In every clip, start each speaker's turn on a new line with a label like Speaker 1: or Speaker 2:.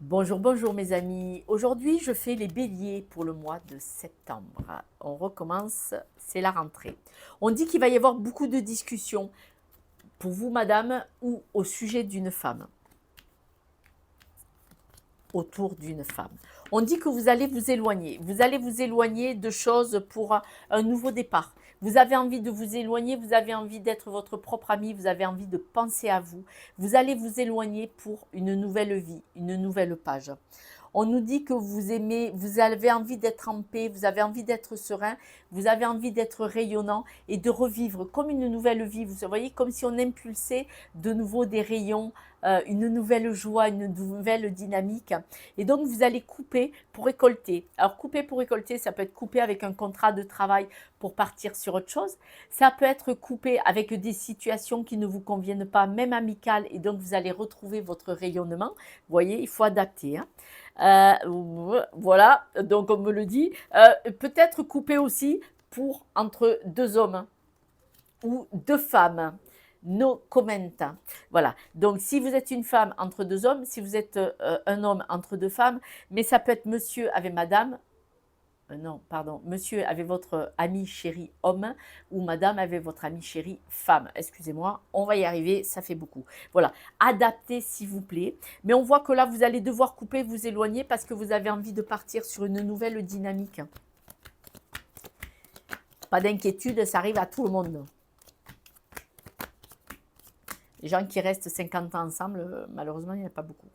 Speaker 1: Bonjour, bonjour mes amis. Aujourd'hui, je fais les béliers pour le mois de septembre. On recommence, c'est la rentrée. On dit qu'il va y avoir beaucoup de discussions pour vous, madame, ou au sujet d'une femme, autour d'une femme. On dit que vous allez vous éloigner. Vous allez vous éloigner de choses pour un nouveau départ. Vous avez envie de vous éloigner, vous avez envie d'être votre propre ami, vous avez envie de penser à vous. Vous allez vous éloigner pour une nouvelle vie, une nouvelle page. On nous dit que vous aimez, vous avez envie d'être en paix, vous avez envie d'être serein, vous avez envie d'être rayonnant et de revivre comme une nouvelle vie. Vous voyez, comme si on impulsait de nouveau des rayons, une nouvelle joie, une nouvelle dynamique. Et donc, vous allez couper pour récolter. Alors, couper pour récolter, ça peut être couper avec un contrat de travail pour partir sur autre chose. Ça peut être coupé avec des situations qui ne vous conviennent pas, même amicales, et donc vous allez retrouver votre rayonnement. Vous voyez, il faut adapter, hein. Voilà, donc on me le dit. Peut-être couper aussi pour entre deux hommes ou deux femmes. No comment. Voilà. Donc, si vous êtes une femme entre deux hommes, si vous êtes un homme entre deux femmes, mais ça peut être monsieur avec madame, non, pardon, monsieur avec votre ami chéri homme ou madame avec votre ami chéri femme. Excusez-moi, on va y arriver, ça fait beaucoup. Voilà, adaptez s'il vous plaît. Mais on voit que là, vous allez devoir couper, vous éloigner parce que vous avez envie de partir sur une nouvelle dynamique. Pas d'inquiétude, ça arrive à tout le monde. Les gens qui restent 50 ans ensemble, malheureusement, il n'y en a pas beaucoup.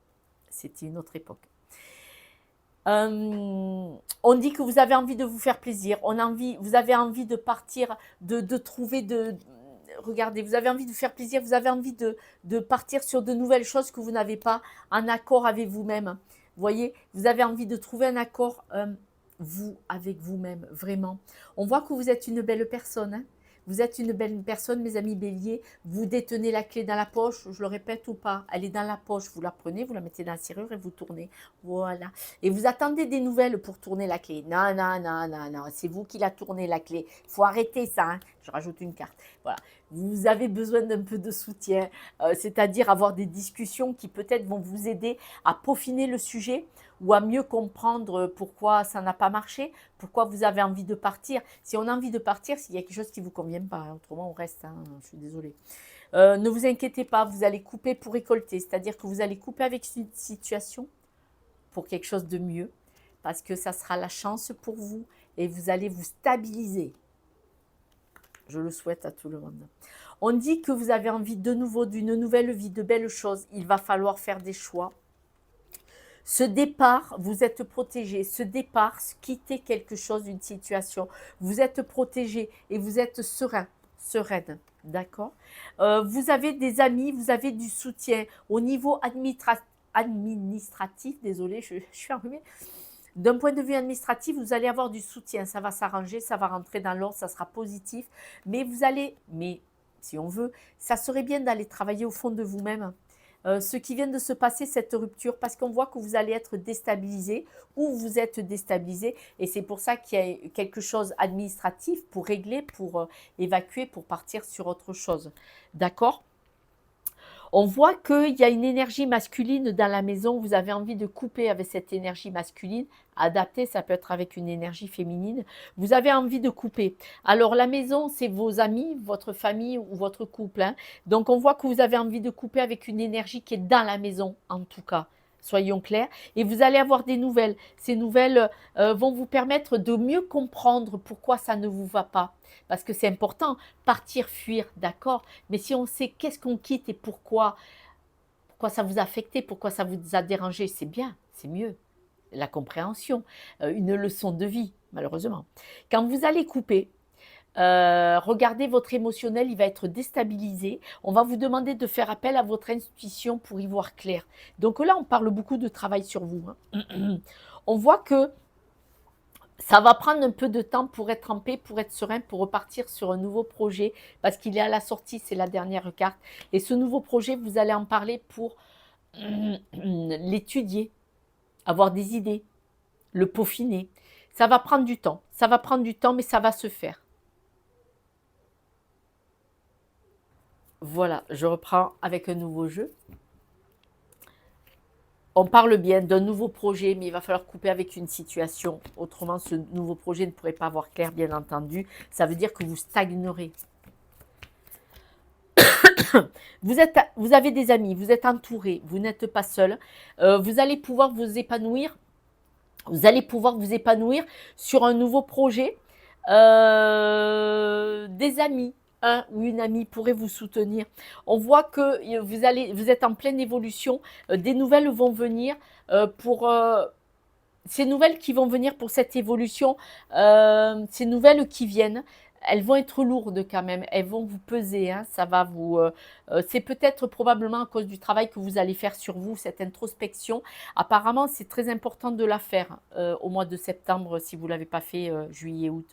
Speaker 1: C'était une autre époque. On dit que vous avez envie de vous faire plaisir, vous avez envie de partir, de trouver, regardez, vous avez envie de faire plaisir, vous avez envie de partir sur de nouvelles choses que vous n'avez pas en accord avec vous-même. Vous voyez, vous avez envie de trouver un accord, vous, avec vous-même, vraiment. On voit que vous êtes une belle personne, hein. Vous êtes une belle personne, mes amis béliers. Vous détenez la clé dans la poche, je le répète ou pas. Elle est dans la poche, vous la prenez, vous la mettez dans la serrure et vous tournez. Voilà. Et vous attendez des nouvelles pour tourner la clé. Non, non, non, non, non. C'est vous qui la tournez, la clé. Il faut arrêter ça, hein. Je rajoute une carte. Voilà. Vous avez besoin d'un peu de soutien, c'est-à-dire avoir des discussions qui peut-être vont vous aider à peaufiner le sujet ou à mieux comprendre pourquoi ça n'a pas marché, pourquoi vous avez envie de partir. Si on a envie de partir, s'il y a quelque chose qui ne vous convient pas, hein, autrement on reste, hein, je suis désolée. Ne vous inquiétez pas, vous allez couper pour récolter, c'est-à-dire que vous allez couper avec une situation pour quelque chose de mieux, parce que ça sera la chance pour vous et vous allez vous stabiliser. Je le souhaite à tout le monde. On dit que vous avez envie de nouveau d'une nouvelle vie, de belles choses. Il va falloir faire des choix. Ce départ, vous êtes protégé. Ce départ, quitter quelque chose, une situation, vous êtes protégé et vous êtes serein, sereine. D'accord. Vous avez des amis, vous avez du soutien au niveau administratif. Désolée, je suis arrivée. D'un point de vue administratif, vous allez avoir du soutien. Ça va s'arranger, ça va rentrer dans l'ordre, ça sera positif. Mais vous allez, mais si on veut, ça serait bien d'aller travailler au fond de vous-même. Ce qui vient de se passer, cette rupture, parce qu'on voit que vous allez être déstabilisé ou vous êtes déstabilisé. Et c'est pour ça qu'il y a quelque chose administratif pour régler, pour évacuer, pour partir sur autre chose. D'accord ? On voit qu'il y a une énergie masculine dans la maison. Vous avez envie de couper avec cette énergie masculine. Adapter, ça peut être avec une énergie féminine. Vous avez envie de couper. Alors, la maison, c'est vos amis, votre famille ou votre couple, hein. Donc, on voit que vous avez envie de couper avec une énergie qui est dans la maison, en tout cas. Soyons clairs. Et vous allez avoir des nouvelles. Ces nouvelles vont vous permettre de mieux comprendre pourquoi ça ne vous va pas. Parce que c'est important. Partir, fuir, d'accord. Mais si on sait qu'est-ce qu'on quitte et pourquoi ça vous a affecté, pourquoi ça vous a dérangé, c'est bien, c'est mieux. La compréhension, une leçon de vie, malheureusement. Quand vous allez couper, regardez votre émotionnel, il va être déstabilisé. On va vous demander de faire appel à votre intuition pour y voir clair. Donc là, on parle beaucoup de travail sur vous, hein. On voit que ça va prendre un peu de temps pour être en paix, pour être serein, pour repartir sur un nouveau projet, parce qu'il est à la sortie, c'est la dernière carte. Et ce nouveau projet, vous allez en parler pour l'étudier, avoir des idées, le peaufiner. Ça va prendre du temps, mais ça va se faire. Voilà, je reprends avec un nouveau jeu. On parle bien d'un nouveau projet, mais il va falloir couper avec une situation. Autrement, ce nouveau projet ne pourrait pas avoir clair, bien entendu. Ça veut dire que vous stagnerez. Vous avez des amis, vous êtes entouré, vous n'êtes pas seul. Vous allez pouvoir vous épanouir. Vous allez pouvoir vous épanouir sur un nouveau projet. Des amis, un ou une amie pourrait vous soutenir. On voit que vous êtes en pleine évolution. Des nouvelles vont venir pour ces nouvelles qui vont venir pour cette évolution. Ces nouvelles qui viennent. Elles vont être lourdes quand même, elles vont vous peser, hein, ça va vous. C'est peut-être probablement à cause du travail que vous allez faire sur vous, cette introspection. Apparemment, c'est très important de la faire au mois de septembre si vous ne l'avez pas fait juillet, août.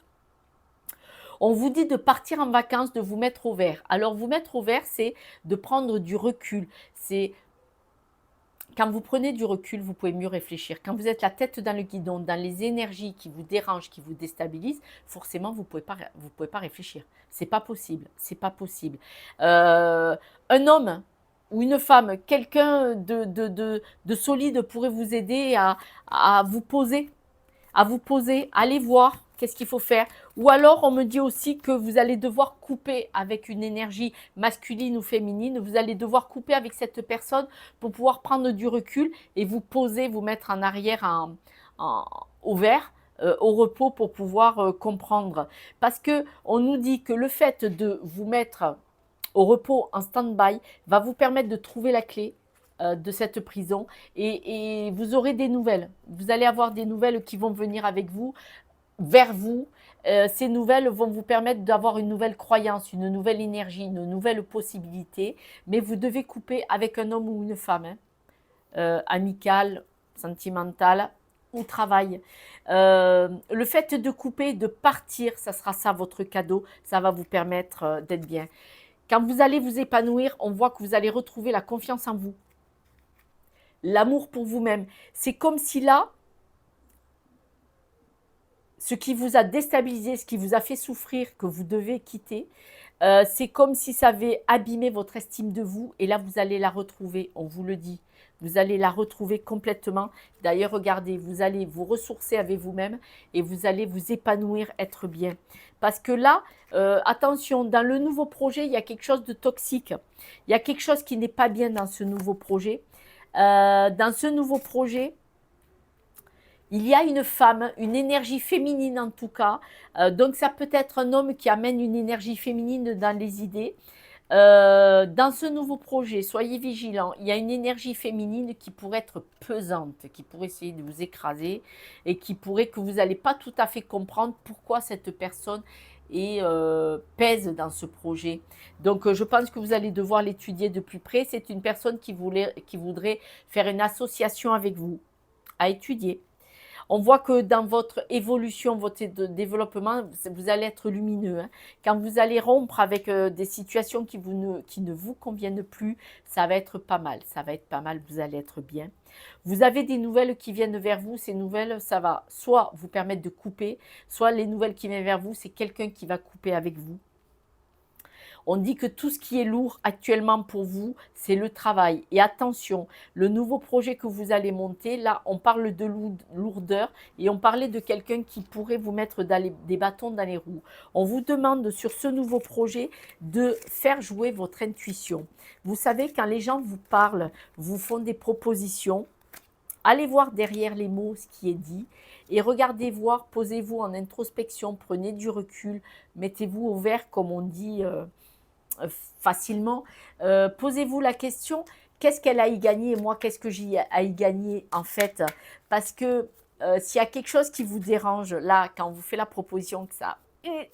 Speaker 1: On vous dit de partir en vacances, de vous mettre au vert. Alors, vous mettre au vert, c'est de prendre du recul. C'est quand vous prenez du recul, vous pouvez mieux réfléchir. Quand vous êtes la tête dans le guidon, dans les énergies qui vous dérangent, qui vous déstabilisent, forcément, vous pouvez pas réfléchir. C'est pas possible. C'est pas possible. Un homme ou une femme, quelqu'un de solide pourrait vous aider à vous poser, allez voir qu'est-ce qu'il faut faire. Ou alors, on me dit aussi que vous allez devoir couper avec une énergie masculine ou féminine. Vous allez devoir couper avec cette personne pour pouvoir prendre du recul et vous poser, vous mettre en arrière au vert, au repos pour pouvoir comprendre. Parce que on nous dit que le fait de vous mettre au repos en stand-by va vous permettre de trouver la clé de cette prison et vous aurez des nouvelles. Vous allez avoir des nouvelles qui vont venir avec vous, vers vous. Ces nouvelles vont vous permettre d'avoir une nouvelle croyance, une nouvelle énergie, une nouvelle possibilité. Mais vous devez couper avec un homme ou une femme, hein, amical, sentimental ou travail. Le fait de couper, de partir, ça sera ça votre cadeau. Ça va vous permettre d'être bien. Quand vous allez vous épanouir, on voit que vous allez retrouver la confiance en vous. L'amour pour vous-même. C'est comme si là, ce qui vous a déstabilisé, ce qui vous a fait souffrir, que vous devez quitter, c'est comme si ça avait abîmé votre estime de vous. Et là, vous allez la retrouver, on vous le dit. Vous allez la retrouver complètement. D'ailleurs, regardez, vous allez vous ressourcer avec vous-même et vous allez vous épanouir, être bien. Parce que là, attention, dans le nouveau projet, il y a quelque chose de toxique. Il y a quelque chose qui n'est pas bien dans ce nouveau projet. Dans ce nouveau projet, il y a une femme, une énergie féminine en tout cas. Donc ça peut être un homme qui amène une énergie féminine dans les idées. Dans ce nouveau projet, soyez vigilants. Il y a une énergie féminine qui pourrait être pesante, qui pourrait essayer de vous écraser et qui pourrait que vous n'allez pas tout à fait comprendre pourquoi cette personne pèse dans ce projet. Donc je pense que vous allez devoir l'étudier de plus près. C'est une personne qui voudrait faire une association avec vous, à étudier. On voit que dans votre évolution, votre développement, vous allez être lumineux, hein. Quand vous allez rompre avec des situations qui ne vous conviennent plus, ça va être pas mal. Ça va être pas mal, vous allez être bien. Vous avez des nouvelles qui viennent vers vous. Ces nouvelles, ça va soit vous permettre de couper, soit les nouvelles qui viennent vers vous, c'est quelqu'un qui va couper avec vous. On dit que tout ce qui est lourd actuellement pour vous, c'est le travail. Et attention, le nouveau projet que vous allez monter, là, on parle de lourdeur et on parlait de quelqu'un qui pourrait vous mettre des bâtons dans les roues. On vous demande sur ce nouveau projet de faire jouer votre intuition. Vous savez, quand les gens vous parlent, vous font des propositions, allez voir derrière les mots ce qui est dit et regardez voir, posez-vous en introspection, prenez du recul, mettez-vous au vert comme on dit facilement. Posez-vous la question, qu'est-ce qu'elle a y gagné et moi, qu'est-ce que j'ai à y gagner en fait? Parce que s'il y a quelque chose qui vous dérange, là, quand on vous fait la proposition que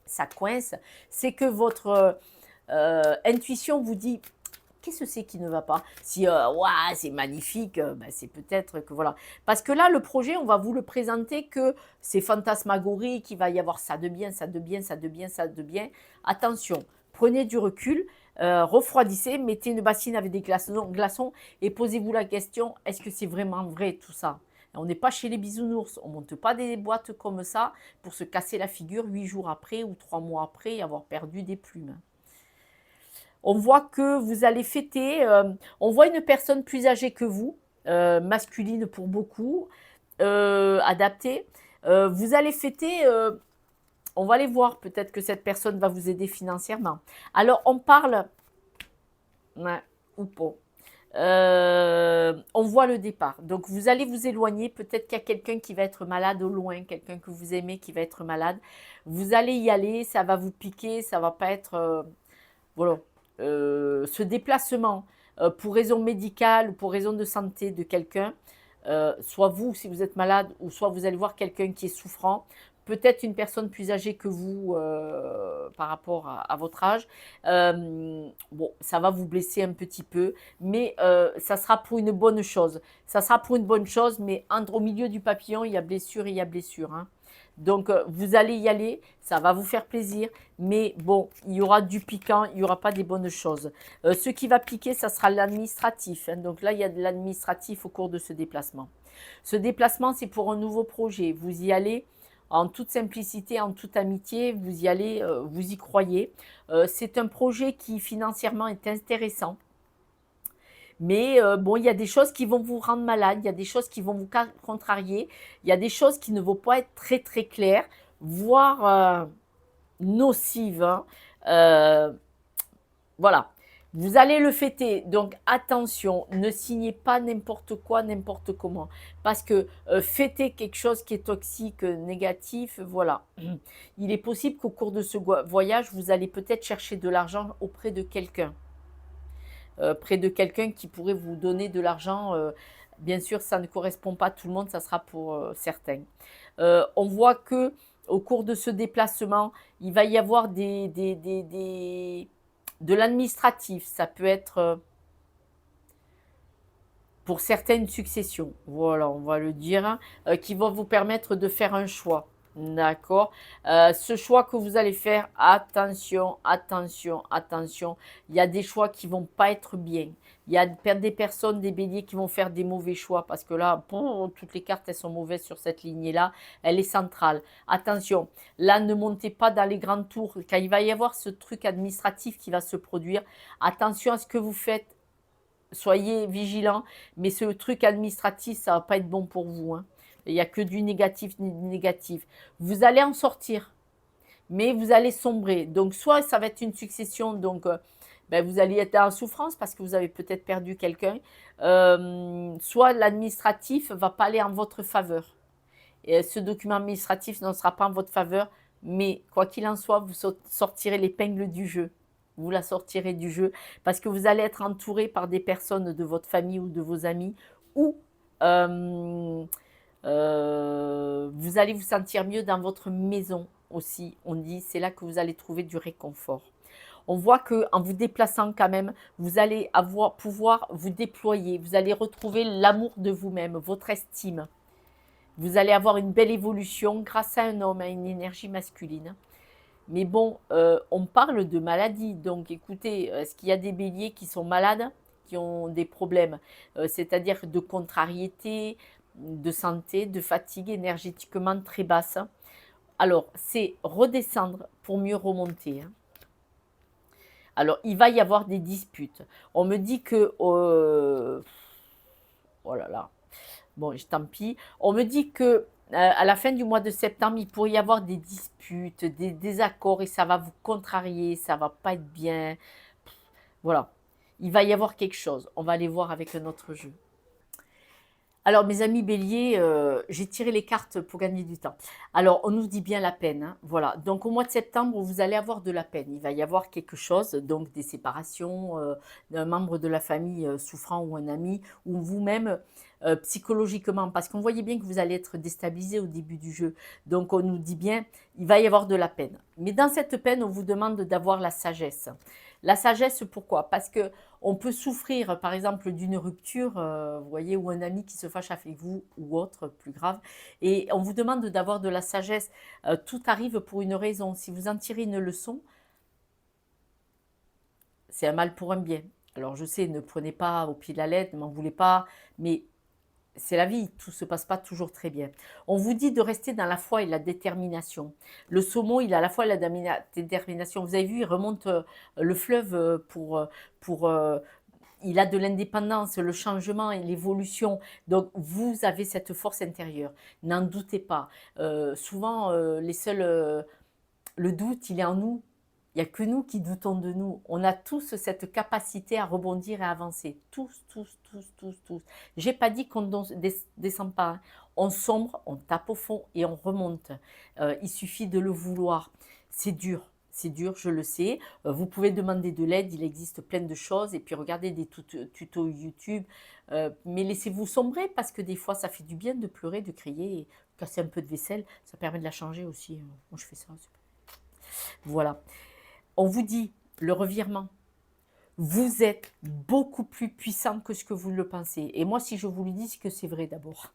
Speaker 1: ça coince, c'est que votre intuition vous dit qu'est-ce que c'est qui ne va pas? Si ouais, c'est magnifique, ben, c'est peut-être que voilà. Parce que là, le projet, on va vous le présenter que c'est fantasmagorique, qu'il va y avoir ça de bien, ça de bien, ça de bien, ça de bien. Attention, prenez du recul, refroidissez, mettez une bassine avec des glaçons et posez-vous la question, est-ce que c'est vraiment vrai tout ça? On n'est pas chez les bisounours, on ne monte pas des boîtes comme ça pour se casser la figure 8 jours après ou 3 mois après et avoir perdu des plumes. On voit que vous allez fêter, on voit une personne plus âgée que vous, masculine pour beaucoup, adaptée. Vous allez fêter, on va aller voir, peut-être que cette personne va vous aider financièrement. Alors, on parle, ouais, ou pas. On voit le départ. Donc, vous allez vous éloigner. Peut-être qu'il y a quelqu'un qui va être malade au loin, quelqu'un que vous aimez qui va être malade. Vous allez y aller, ça va vous piquer, ça va pas être. Voilà. Ce déplacement pour raison médicale ou pour raison de santé de quelqu'un, soit vous si vous êtes malade, ou soit vous allez voir quelqu'un qui est souffrant, peut-être une personne plus âgée que vous par rapport à votre âge. Bon, ça va vous blesser un petit peu, mais ça sera pour une bonne chose. Ça sera pour une bonne chose, mais au milieu du papillon, il y a blessure et il y a blessure, hein. Donc, vous allez y aller, ça va vous faire plaisir, mais bon, il y aura du piquant, il n'y aura pas des bonnes choses. Ce qui va piquer, ça sera l'administratif, hein. Donc là, il y a de l'administratif au cours de ce déplacement. Ce déplacement, c'est pour un nouveau projet. Vous y allez en toute simplicité, en toute amitié, vous y allez, vous y croyez. C'est un projet qui financièrement est intéressant. Mais bon, il y a des choses qui vont vous rendre malade, il y a des choses qui vont vous contrarier, il y a des choses qui ne vont pas être très très claires, voire nocives, hein. Euh, voilà. Vous allez le fêter, donc attention, ne signez pas n'importe quoi, n'importe comment. Parce que fêter quelque chose qui est toxique, négatif, voilà. Il est possible qu'au cours de ce voyage, vous allez peut-être chercher de l'argent auprès de quelqu'un. Près de quelqu'un qui pourrait vous donner de l'argent. Bien sûr, ça ne correspond pas à tout le monde, ça sera pour certains. On voit que au cours de ce déplacement, il va y avoir de l'administratif. Ça peut être pour certaines successions, voilà, on va le dire, hein, qui vont vous permettre de faire un choix. D'accord. Ce choix que vous allez faire, attention, attention, attention. Il y a des choix qui vont pas être bien. Il y a des personnes, des béliers qui vont faire des mauvais choix parce que là, bon, toutes les cartes, elles sont mauvaises sur cette lignée-là. Elle est centrale. Attention, là, ne montez pas dans les grandes tours. Quand il va y avoir ce truc administratif qui va se produire, attention à ce que vous faites. Soyez vigilants, mais ce truc administratif, ça va pas être bon pour vous, hein. Il n'y a que du négatif, négatif. Vous allez en sortir, mais vous allez sombrer. Donc, soit ça va être une succession, donc ben, vous allez être en souffrance parce que vous avez peut-être perdu quelqu'un, soit l'administratif va pas aller en votre faveur. Et ce document administratif ne sera pas en votre faveur, mais quoi qu'il en soit, vous sortirez l'épingle du jeu. Vous la sortirez du jeu parce que vous allez être entouré par des personnes de votre famille ou de vos amis ou euh, vous allez vous sentir mieux dans votre maison aussi. On dit c'est là que vous allez trouver du réconfort. On voit que en vous déplaçant quand même, vous allez pouvoir vous déployer. Vous allez retrouver l'amour de vous-même, votre estime. Vous allez avoir une belle évolution grâce à un homme, à une énergie masculine. Mais bon, on parle de maladie. Donc écoutez, est-ce qu'il y a des béliers qui sont malades, qui ont des problèmes, c'est-à-dire de contrariété, de santé, de fatigue énergétiquement très basse? Alors, c'est redescendre pour mieux remonter, hein. Alors, il va y avoir des disputes. On me dit que... oh là là. Bon, tant pis. On me dit que à la fin du mois de septembre, il pourrait y avoir des disputes, des désaccords et ça va vous contrarier, ça va pas être bien. Voilà. Il va y avoir quelque chose. On va aller voir avec un autre jeu. Alors, mes amis béliers, j'ai tiré les cartes pour gagner du temps. Alors, on nous dit bien la peine, hein. Voilà. Donc, au mois de septembre, vous allez avoir de la peine. Il va y avoir quelque chose, donc des séparations, d'un membre de la famille souffrant ou un ami, ou vous-même psychologiquement. Parce qu'on voyait bien que vous allez être déstabilisé au début du jeu. Donc, on nous dit bien, il va y avoir de la peine. Mais dans cette peine, on vous demande d'avoir la sagesse. La sagesse, pourquoi? Parce que on peut souffrir, par exemple, d'une rupture, vous voyez, ou un ami qui se fâche avec vous, ou autre, plus grave. Et on vous demande d'avoir de la sagesse. Tout arrive pour une raison. Si vous en tirez une leçon, c'est un mal pour un bien. Alors, je sais, ne prenez pas au pied de la lettre, ne m'en voulez pas, mais c'est la vie, tout ne se passe pas toujours très bien. On vous dit de rester dans la foi et la détermination. Le saumon, il a à la fois la détermination. Vous avez vu, il remonte le fleuve pour il a de l'indépendance, le changement et l'évolution. Donc, vous avez cette force intérieure. N'en doutez pas. Souvent, le doute, il est en nous. Il n'y a que nous qui doutons de nous. On a tous cette capacité à rebondir et à avancer. Tous, tous, tous, tous, tous. J'ai pas dit qu'on ne descend pas. Hein. On sombre, on tape au fond et on remonte. Il suffit de le vouloir. C'est dur, je le sais. Vous pouvez demander de l'aide, il existe plein de choses. Et puis regardez des tutos YouTube. Mais laissez-vous sombrer parce que des fois, ça fait du bien de pleurer, de crier, et casser un peu de vaisselle. Ça permet de la changer aussi. Moi, je fais ça. Voilà. On vous dit le revirement. Vous êtes beaucoup plus puissant que ce que vous le pensez. Et moi, si je vous le dis, c'est que c'est vrai d'abord.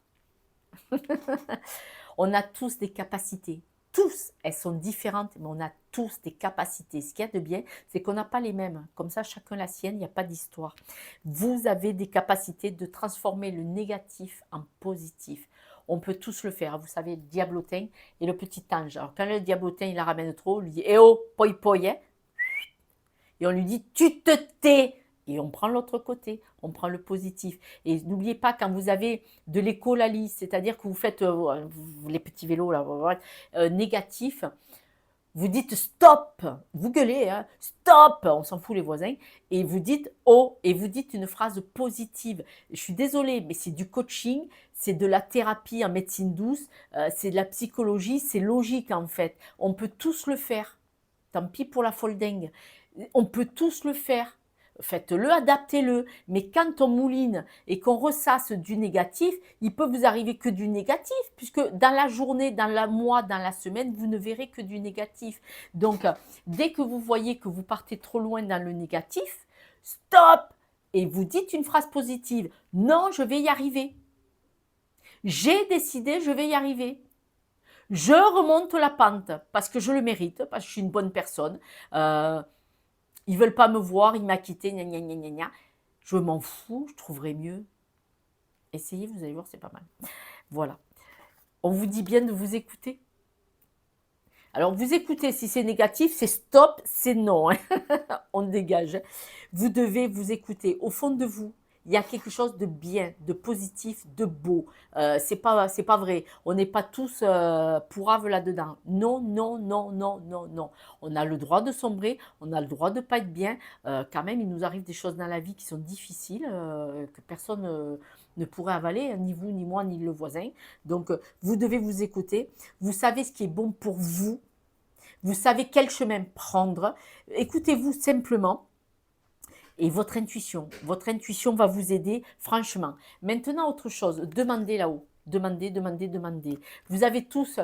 Speaker 1: On a tous des capacités. Tous, elles sont différentes, mais on a tous des capacités. Ce qu'il y a de bien, c'est qu'on n'a pas les mêmes. Comme ça, chacun la sienne, il n'y a pas d'histoire. Vous avez des capacités de transformer le négatif en positif. On peut tous le faire. Vous savez, le diablotin et le petit ange. Alors, quand le diablotin, il la ramène trop, on lui dit « Eh oh, poi poi, hein !» Et on lui dit « Tu te tais !» Et on prend l'autre côté, on prend le positif. Et n'oubliez pas, quand vous avez de l'écolalie, c'est-à-dire que vous faites les petits vélos là, négatifs, vous dites stop, vous gueulez, hein, stop, on s'en fout les voisins, et vous dites oh, et vous dites une phrase positive. Je suis désolée, mais c'est du coaching, c'est de la thérapie en médecine douce, c'est de la psychologie, c'est logique en fait. On peut tous le faire. Tant pis pour la folle dingue. On peut tous le faire. Faites-le, adaptez-le. Mais quand on mouline et qu'on ressasse du négatif, il peut vous arriver que du négatif, puisque dans la journée, dans le mois, dans la semaine, vous ne verrez que du négatif. Donc, dès que vous voyez que vous partez trop loin dans le négatif, stop! Et vous dites une phrase positive. Non, je vais y arriver. J'ai décidé, je vais y arriver. Je remonte la pente parce que je le mérite, parce que je suis une bonne personne. Ils veulent pas me voir, ils m'ont quitté, gna gna gna gna gna. Je m'en fous, je trouverai mieux. Essayez, vous allez voir, c'est pas mal. Voilà. On vous dit bien de vous écouter. Alors, vous écoutez, si c'est négatif, c'est stop, c'est non. Hein. On dégage. Vous devez vous écouter. Au fond de vous, il y a quelque chose de bien, de positif, de beau. C'est pas vrai. On n'est pas tous pourraves là-dedans. Non, non, non, non, non, non. On a le droit de sombrer, on a le droit de pas être bien. Quand même, il nous arrive des choses dans la vie qui sont difficiles, que personne ne pourrait avaler, ni vous, ni moi, ni le voisin. Donc, vous devez vous écouter. Vous savez ce qui est bon pour vous. Vous savez quel chemin prendre. Écoutez-vous simplement. Et votre intuition va vous aider, franchement. Maintenant, autre chose, demandez là-haut. Demandez, demandez, demandez. Vous avez tous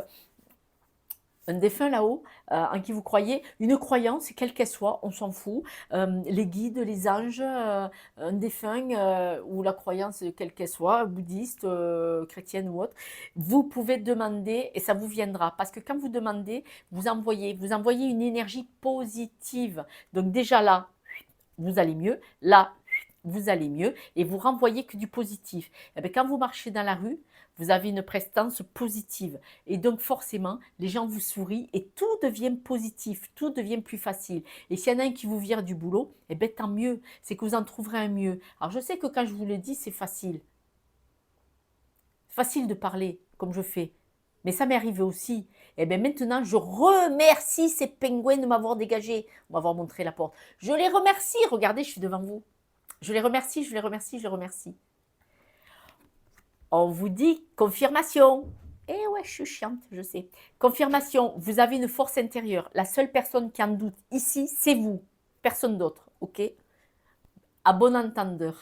Speaker 1: un défunt là-haut en qui vous croyez, une croyance, quelle qu'elle soit, on s'en fout. Les guides, les anges, un défunt ou la croyance, quelle qu'elle soit, bouddhiste, chrétienne ou autre, vous pouvez demander et ça vous viendra. Parce que quand vous demandez, vous envoyez une énergie positive. Donc déjà là, vous allez mieux. Là, vous allez mieux et vous renvoyez que du positif. Et bien, quand vous marchez dans la rue, vous avez une prestance positive. Et donc, forcément, les gens vous sourient et tout devient positif, tout devient plus facile. Et s'il y en a un qui vous vire du boulot, eh bien, tant mieux. C'est que vous en trouverez un mieux. Alors, je sais que quand je vous le dis, c'est facile. C'est facile de parler, comme je fais. Mais ça m'est arrivé aussi. Et bien maintenant, je remercie ces pingouins de m'avoir dégagé, de m'avoir montré la porte. Je les remercie. Regardez, je suis devant vous. Je les remercie, je les remercie, je les remercie. On vous dit confirmation. Eh ouais, je suis chiante, je sais. Confirmation, vous avez une force intérieure. La seule personne qui en doute ici, c'est vous. Personne d'autre, ok? À bon entendeur.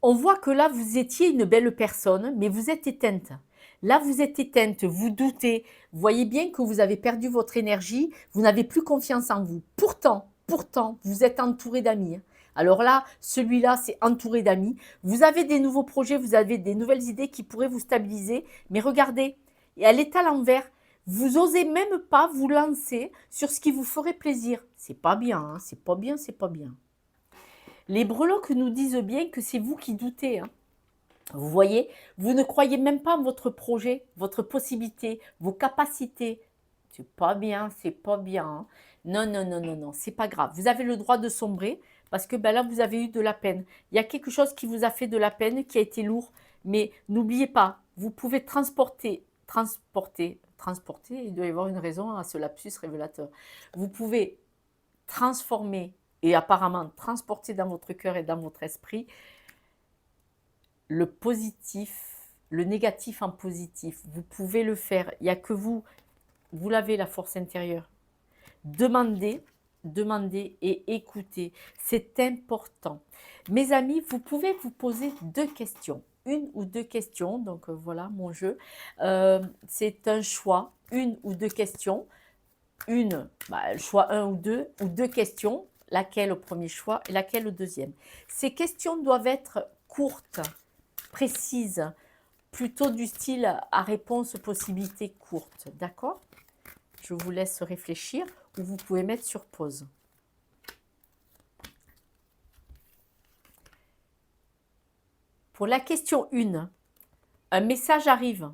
Speaker 1: On voit que là, vous étiez une belle personne, mais vous êtes éteinte. Là, vous êtes éteinte, vous doutez. Vous voyez bien que vous avez perdu votre énergie, vous n'avez plus confiance en vous. Pourtant, vous êtes entouré d'amis. Alors là, celui-là, c'est entouré d'amis. Vous avez des nouveaux projets, vous avez des nouvelles idées qui pourraient vous stabiliser. Mais regardez, elle est à l'envers. Vous n'osez même pas vous lancer sur ce qui vous ferait plaisir. C'est pas bien, hein, c'est pas bien, c'est pas bien. Les breloques nous disent bien que c'est vous qui doutez. Hein. Vous voyez, vous ne croyez même pas en votre projet, votre possibilité, vos capacités. C'est pas bien, c'est pas bien, hein. Non, non, non, non, non, c'est pas grave. Vous avez le droit de sombrer parce que ben là, vous avez eu de la peine. Il y a quelque chose qui vous a fait de la peine, qui a été lourd. Mais n'oubliez pas, vous pouvez transporter, il doit y avoir une raison à ce lapsus révélateur. Vous pouvez transformer et apparemment transporter dans votre cœur et dans votre esprit le positif, le négatif en positif. Vous pouvez le faire. Il n'y a que vous l'avez la force intérieure. Demandez, demandez et écoutez. C'est important. Mes amis, vous pouvez vous poser 2 questions. Une ou 2 questions. Donc voilà mon jeu. C'est un choix. Une ou 2 questions. Le choix 1 ou 2 questions. Laquelle au premier choix et laquelle au deuxième. Ces questions doivent être courtes, précises, plutôt du style à réponse possibilité courte. D'accord ? Je vous laisse réfléchir ou vous pouvez mettre sur pause. Pour la question 1, un message arrive.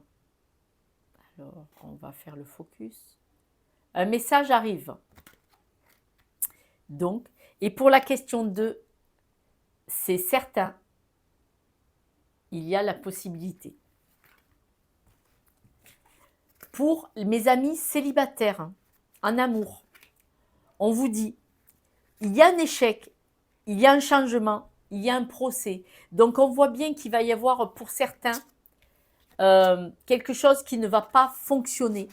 Speaker 1: Alors, on va faire le focus. Un message arrive. Donc, et pour la question 2, c'est certain, il y a la possibilité. Pour mes amis célibataires, en amour, on vous dit, il y a un échec, il y a un changement, il y a un procès. Donc on voit bien qu'il va y avoir pour certains quelque chose qui ne va pas fonctionner.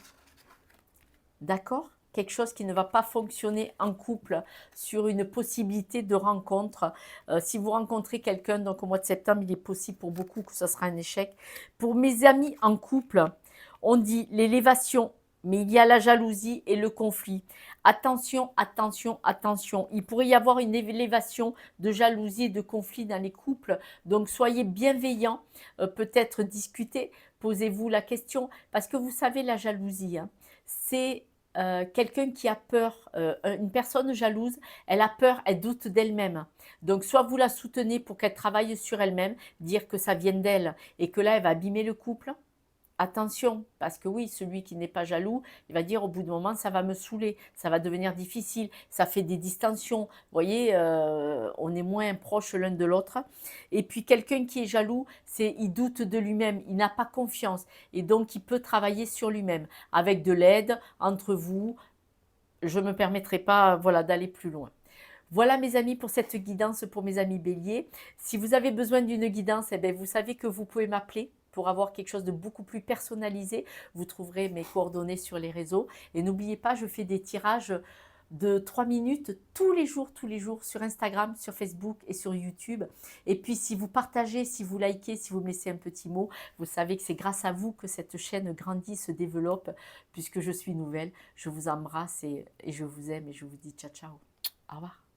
Speaker 1: D'accord ? Quelque chose qui ne va pas fonctionner en couple sur une possibilité de rencontre. Si vous rencontrez quelqu'un, donc au mois de septembre, il est possible pour beaucoup que ce sera un échec. Pour mes amis en couple, on dit l'élévation, mais il y a la jalousie et le conflit. Attention, attention, attention. Il pourrait y avoir une élévation de jalousie et de conflit dans les couples. Donc soyez bienveillants, peut-être discutez, posez-vous la question. Parce que vous savez, la jalousie, hein, c'est quelqu'un qui a peur, une personne jalouse, elle a peur, elle doute d'elle-même. Donc soit vous la soutenez pour qu'elle travaille sur elle-même, dire que ça vient d'elle et que là elle va abîmer le couple. Attention, parce que oui, celui qui n'est pas jaloux, il va dire au bout d'un moment, ça va me saouler, ça va devenir difficile, ça fait des distensions. Vous voyez, on est moins proches l'un de l'autre. Et puis quelqu'un qui est jaloux, il doute de lui-même, il n'a pas confiance. Et donc, il peut travailler sur lui-même avec de l'aide entre vous. Je ne me permettrai pas voilà, d'aller plus loin. Voilà mes amis pour cette guidance pour mes amis béliers. Si vous avez besoin d'une guidance, eh bien, vous savez que vous pouvez m'appeler pour avoir quelque chose de beaucoup plus personnalisé. Vous trouverez mes coordonnées sur les réseaux. Et n'oubliez pas, je fais des tirages de 3 minutes tous les jours sur Instagram, sur Facebook et sur YouTube. Et puis si vous partagez, si vous likez, si vous me laissez un petit mot, vous savez que c'est grâce à vous que cette chaîne grandit, se développe, puisque je suis nouvelle. Je vous embrasse et je vous aime et je vous dis ciao ciao. Au revoir.